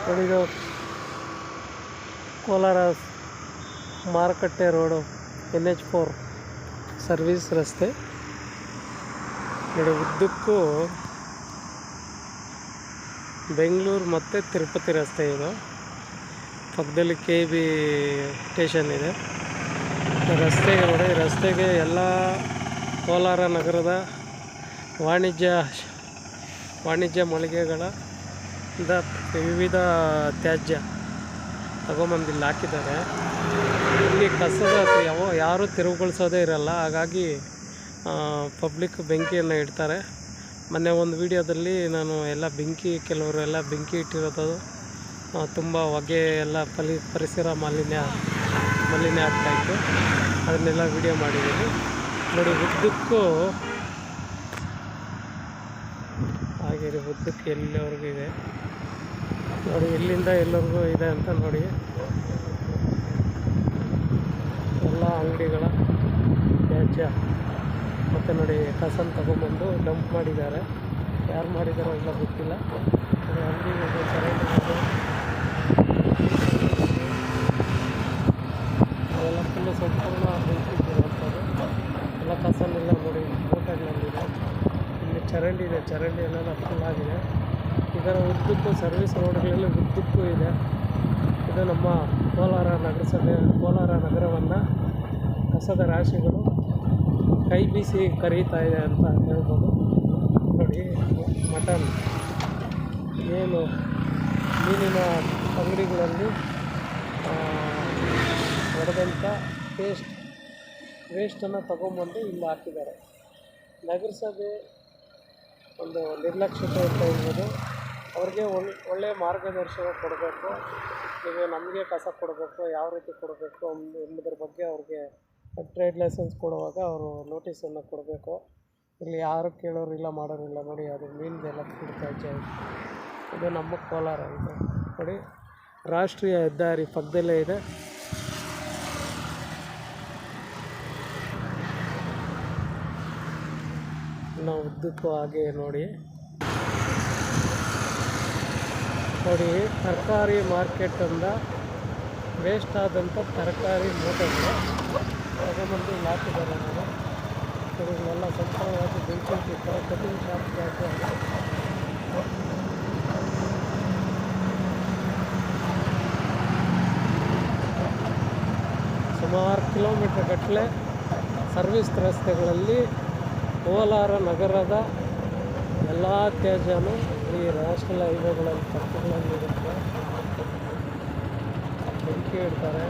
ನೋಡಿ, ಇದು ಕೋಲಾರ ಮಾರುಕಟ್ಟೆ ರೋಡು NH4 ಸರ್ವಿಸ್ ರಸ್ತೆ ನೋಡಿ. ಉದ್ದಕ್ಕೂ ಬೆಂಗಳೂರು ಮತ್ತು ತಿರುಪತಿ ರಸ್ತೆ ಇದು. ಪಕ್ಕದಲ್ಲಿ KB ಸ್ಟೇಷನ್ ಇದೆ. ರಸ್ತೆಗೆ ನೋಡಿ, ರಸ್ತೆಗೆ ಎಲ್ಲ ಕೋಲಾರ ನಗರದ ವಾಣಿಜ್ಯ ಮಳಿಗೆಗಳ ವಿವಿಧ ತ್ಯಾಜ್ಯ ತಗೊಂಬಂದು ಇಲ್ಲಿ ಹಾಕಿದ್ದಾರೆ. ಇಲ್ಲಿ ಕಸದ ಯಾರೂ ತೆರವುಗೊಳಿಸೋದೇ ಇರಲ್ಲ, ಹಾಗಾಗಿ ಪಬ್ಲಿಕ್ ಬೆಂಕಿಯನ್ನು ಇಡ್ತಾರೆ. ಮೊನ್ನೆ ಒಂದು ವಿಡಿಯೋದಲ್ಲಿ ನಾನು ಎಲ್ಲ ಕೆಲವರು ಎಲ್ಲ ಬೆಂಕಿ ಇಟ್ಟಿರೋದು ತುಂಬ ಹೊಗೆ ಎಲ್ಲ ಪರಿಸರ ಮಾಲಿನ್ಯ ಆಗ್ತಾಯಿತ್ತು. ಅದನ್ನೆಲ್ಲ ವಿಡಿಯೋ ಮಾಡಿದ್ದೀನಿ ನೋಡಿ. ಉದ್ದಕ್ಕೂ ಹಾಗೆ ಉದ್ದಕ್ಕೆ ಎಲ್ಲಿವರೆಗೂ ಇದೆ ನೋಡಿ, ಎಲ್ಲಿಂದ ಎಲ್ಲರಿಗೂ ಇದೆ ಅಂತ ನೋಡಿ. ಎಲ್ಲ ಅಂಗಡಿಗಳ ತ್ಯಾಜ್ಯ ಮತ್ತು ನೋಡಿ, ಕಸನ ತಗೊಂಬಂದು ಡಂಪ್ ಮಾಡಿದ್ದಾರೆ. ಯಾರು ಮಾಡಿದಾರೋ ಇಲ್ಲ ಗೊತ್ತಿಲ್ಲ. ಅಂಗಡಿಗಳು ಚರಂಡಿ ಅದೆಲ್ಲ ಫುಲ್ಲು ಸಂಪೂರ್ಣ ಬೆಂಕಿರುವಂಥದ್ದು. ಎಲ್ಲ ಕಸನೆಲ್ಲ ನೋಡಿ ಮೂಟೆಗಳಲ್ಲಿದೆ. ಇಲ್ಲಿ ಚರಂಡಿ ಇದೆ, ಚರಂಡಿ ಎಲ್ಲ ಫುಲ್ಲಾಗಿದೆ. ಇದರ ಉದ್ದಕ್ಕೂ ಸರ್ವಿಸ್ ರೋಡ್ಗಳಲ್ಲಿ ಉದ್ದಕ್ಕೂ ಇದೆ. ಇದು ನಮ್ಮ ಕೋಲಾರ ನಗರವನ್ನು ಕಸದ ರಾಶಿಗಳು ಕೈ ಬೀಸಿ ಕರೀತಾ ಇದೆ ಅಂತ ಹೇಳ್ಬೋದು ನೋಡಿ. ಮಟನ್ ಏನು ಮೀನಿನ ಅಂಗಡಿಗಳಲ್ಲಿ ಹೊಡೆದಂಥ ವೇಸ್ಟನ್ನು ತಗೊಂಬಂದು ಇಲ್ಲಿ ಹಾಕಿದ್ದಾರೆ. ನಗರಸಭೆ ಒಂದು ನಿರ್ಲಕ್ಷ್ಯತೆ ಅಂತ ಹೇಳ್ಬೋದು. ಅವ್ರಿಗೆ ಒಳ್ಳೆಯ ಮಾರ್ಗದರ್ಶನ ಕೊಡಬೇಕು. ಈಗ ನಮಗೆ ಕಸ ಕೊಡಬೇಕು, ಯಾವ ರೀತಿ ಕೊಡಬೇಕು ಎಂಬುದ್ರ ಬಗ್ಗೆ ಅವ್ರಿಗೆ ಟ್ರೇಡ್ ಲೈಸೆನ್ಸ್ ಕೊಡುವಾಗ ಅವರು ನೋಟಿಸನ್ನು ಕೊಡಬೇಕು. ಇಲ್ಲಿ ಯಾರು ಕೇಳೋರಿಲ್ಲ, ಮಾಡೋರಿಲ್ಲ ನೋಡಿ. ಅದು ಮೀನಿದೆಲ್ಲ ತ್ಯಾಜ್ಯ ಇದು ನಮ್ಮ ಕೋಲಾರ ಇದೆ ನೋಡಿ. ರಾಷ್ಟ್ರೀಯ ಹೆದ್ದಾರಿ ಪಕ್ಕದಲ್ಲೇ ಇದೆ. ನಾವು ಉದ್ದಕ್ಕೂ ಹಾಗೆ ನೋಡಿ. ತರಕಾರಿ ಮಾರ್ಕೆಟಿಂದ ವೇಸ್ಟ್ ಆದಂಥ ತರಕಾರಿ ಮೂಟೆಗಳು ತಗೊಂಬಂದು ಇಲ್ಲಿ ಹಾಕಿದ್ದಾರೆ ನೋಡಿ. ಇದನ್ನೆಲ್ಲ ಸಂಪೂರ್ಣವಾಗಿ ಬೆಂಕಿ ಇಟ್ಟಿರ್ತಾರೆ. ಕಟಿಂಗ್ ಶಾಪ್ ಜಾಸ್ತಿ ಸುಮಾರು ಕಿಲೋಮೀಟ್ರ್ ಗಟ್ಟಲೆ ಸರ್ವಿಸ್ ರಸ್ತೆಗಳಲ್ಲಿ ಕೋಲಾರ ನಗರದ ಎಲ್ಲ ತ್ಯಾಜ್ಯನೂ ಈ ನ್ಯಾಷನಲ್ ಹೈವೇಗಳಲ್ಲಿ ಪಕ್ಕಗಳಲ್ಲಿ ಇರುತ್ತೆ. ಬೆಂಕಿ ಇಡ್ತಾರೆ.